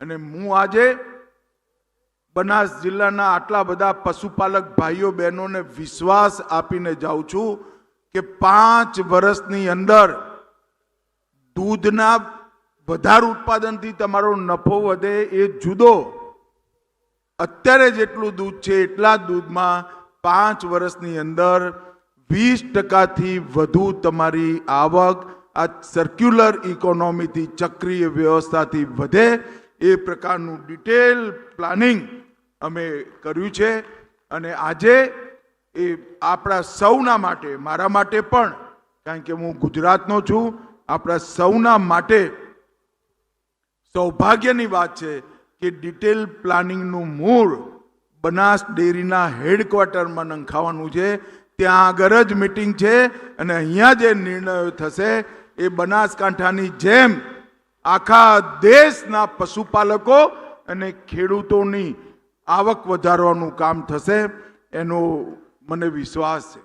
અને હું આજે બનાસ જિલ્લાના આટલા બધા પશુપાલક ભાઈઓ બહેનોને વિશ્વાસ આપીને જાઉં છું કે 5 વર્ષની અંદર દૂધના વધારે ઉત્પાદનથી તમારો નફો વધે એ જુદો, અત્યારે જેટલું દૂધ છે એટલા દૂધમાં 5 વર્ષની અંદર 20%થી વધુ તમારી આવક આ સર્ક્યુલર ઇકોનોમીથી, ચક્રીય વ્યવસ્થાથી વધે એ પ્રકારનું ડિટેલ પ્લાનિંગ અમે કર્યું છે. અને આજે એ આપણા સૌના માટે, મારા માટે પણ, કારણ કે હું ગુજરાતનો છું, આપણા સૌના માટે સૌભાગ્યની વાત છે કે ડિટેલ પ્લાનિંગનું મૂળ બનાસ ડેરીના હેડક્વાર્ટરમાં નંખાવાનું છે. ત્યાં આગળ જ મિટિંગ છે અને અહીંયા જે નિર્ણયો થશે એ બનાસકાંઠાની જેમ આખા દેશના પશુપાલકો અને ખેડૂતોની આવક વધારવાનું કામ થશે, એનો મને વિશ્વાસ છે.